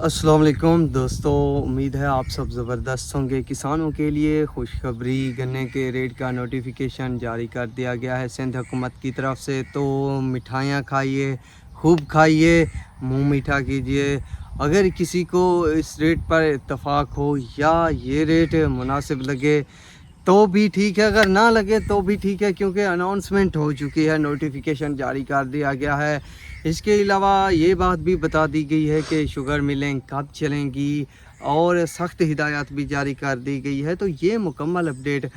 अस्सलाम वालेकुम दोस्तों, उम्मीद है आप सब ज़बरदस्त होंगे। किसानों के लिए खुशखबरी, गन्ने के रेट का नोटिफिकेशन जारी कर दिया गया है सिंध हुकूमत की तरफ से। तो मिठाइयाँ खाइए, खूब खाइए, मुंह मीठा कीजिए। अगर किसी को इस रेट पर इत्तफाक हो या ये रेट मुनासिब लगे तो भी ठीक है, अगर ना लगे तो भी ठीक है, क्योंकि अनाउंसमेंट हो चुकी है, नोटिफिकेशन जारी कर दिया गया है। इसके अलावा ये बात भी बता दी गई है कि शुगर मिलें कब चलेंगी और सख्त हिदायत भी जारी कर दी गई है। तो ये मुकम्मल अपडेट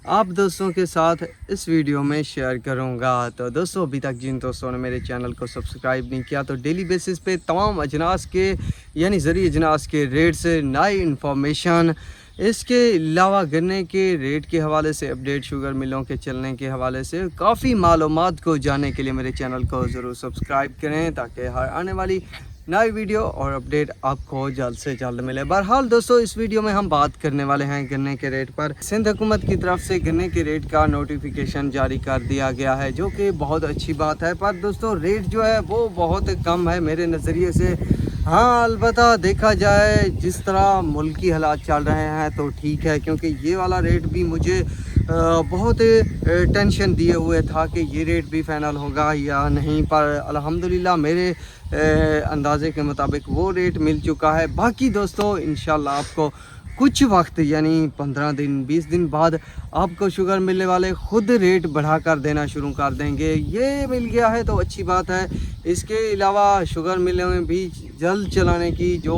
आप दोस्तों के साथ इस वीडियो में शेयर करूंगा। तो दोस्तों, अभी तक जिन दोस्तों ने मेरे चैनल को सब्सक्राइब नहीं किया तो डेली बेसिस पे तमाम अजनास के यानी ज़रिए अजनास के रेट से नई इन्फॉर्मेशन, इसके अलावा गन्ने के रेट के हवाले से अपडेट, शुगर मिलों के चलने के हवाले से काफ़ी मालूमात को जानने के लिए मेरे चैनल को ज़रूर सब्सक्राइब करें, ताकि हर आने वाली नई वीडियो और अपडेट आपको जल्द से जल्द मिले। बहरहाल दोस्तों, इस वीडियो में हम बात करने वाले हैं गन्ने के रेट पर। सिंध हुकूमत की तरफ से गन्ने के रेट का नोटिफिकेशन जारी कर दिया गया है, जो कि बहुत अच्छी बात है। पर दोस्तों, रेट जो है वो बहुत कम है मेरे नज़रिए से। हाँ, अलबत्ता देखा जाए जिस तरह मुल्की हालात चल रहे हैं तो ठीक है, क्योंकि ये वाला रेट भी मुझे बहुत टेंशन दिए हुए था कि ये रेट भी फ़ाइनल होगा या नहीं। पर अल्हम्दुलिल्लाह मेरे अंदाज़े के मुताबिक वो रेट मिल चुका है। बाकी दोस्तों, इंशाल्लाह आपको कुछ वक्त यानी 15 दिन 20 दिन बाद आपको शुगर मिलने वाले ख़ुद रेट बढ़ा कर देना शुरू कर देंगे। ये मिल गया है तो अच्छी बात है। इसके अलावा शुगर मिलों में भी जल्द चलाने की जो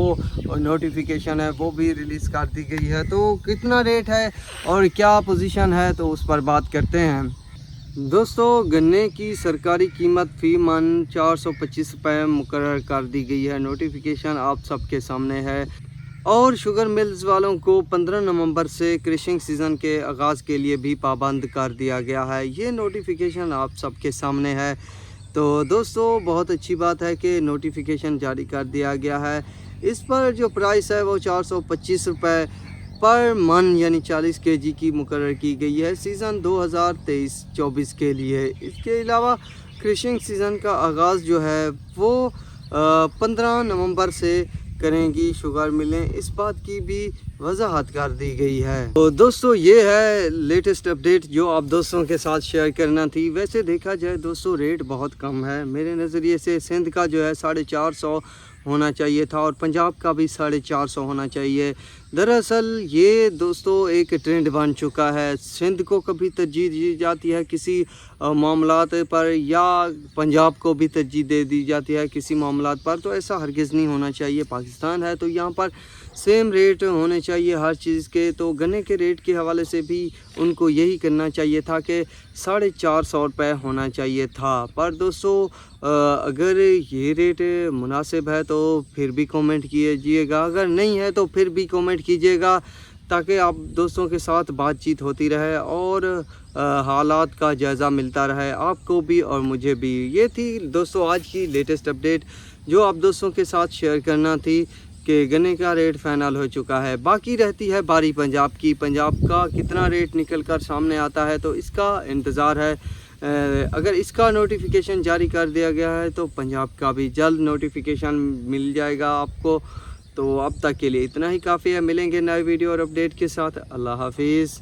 नोटिफिकेशन है वो भी रिलीज़ कर दी गई है। तो कितना रेट है और क्या पोजीशन है तो उस पर बात करते हैं। दोस्तों, गन्ने की सरकारी कीमत फ़ी मन 425 रुपये मुकर्रर कर दी गई है। नोटिफिकेशन आप सबके सामने है। और शुगर मिल्स वालों को 15 नवंबर से क्रशिंग सीज़न के आगाज़ के लिए भी पाबंद कर दिया गया है। ये नोटिफिकेशन आप सबके सामने है। तो दोस्तों, बहुत अच्छी बात है कि नोटिफिकेशन जारी कर दिया गया है। इस पर जो प्राइस है वो 425 रुपये पर मन यानी 40 केजी की मुकर्रर की गई है सीज़न 2023-24 के लिए। इसके अलावा क्रशिंग सीज़न का आगाज़ जो है वो 15 नवंबर से करेंगी शुगर मिलें, इस बात की भी वजाहत कर दी गई है। तो दोस्तों, ये है लेटेस्ट अपडेट जो आप दोस्तों के साथ शेयर करना थी। वैसे देखा जाए दोस्तों, रेट बहुत कम है मेरे नज़रिए से। सिंध का जो है 450 होना चाहिए था और पंजाब का भी 450 होना चाहिए। दरअसल ये दोस्तों एक ट्रेंड बन चुका है। सिंध को कभी तरजीह दी जाती है किसी मामलात पर या पंजाब को भी तरजीह दे दी जाती है किसी मामलात पर, तो ऐसा हरगिज़ नहीं होना चाहिए। पाकिस्तान है तो यहाँ पर सेम रेट होने चाहिए हर चीज़ के। तो गन्ने के रेट के हवाले से भी उनको यही करना चाहिए था कि 450 रुपये होना चाहिए था। पर दोस्तों, अगर ये रेट मुनासिब है तो फिर भी कमेंट कीजिएगा, अगर नहीं है तो फिर भी कमेंट कीजिएगा, ताकि आप दोस्तों के साथ बातचीत होती रहे और हालात का जायज़ा मिलता रहे आपको भी और मुझे भी। ये थी दोस्तों आज की लेटेस्ट अपडेट जो आप दोस्तों के साथ शेयर करना थी कि गन्ने का रेट फ़ाइनल हो चुका है। बाकी रहती है बारी पंजाब की। पंजाब का कितना रेट निकल कर सामने आता है तो इसका इंतज़ार है। अगर इसका नोटिफिकेशन जारी कर दिया गया है तो पंजाब का भी जल्द नोटिफिकेशन मिल जाएगा आपको। तो अब तक के लिए इतना ही काफ़ी है। मिलेंगे नए वीडियो और अपडेट के साथ। अल्लाह हाफिज़।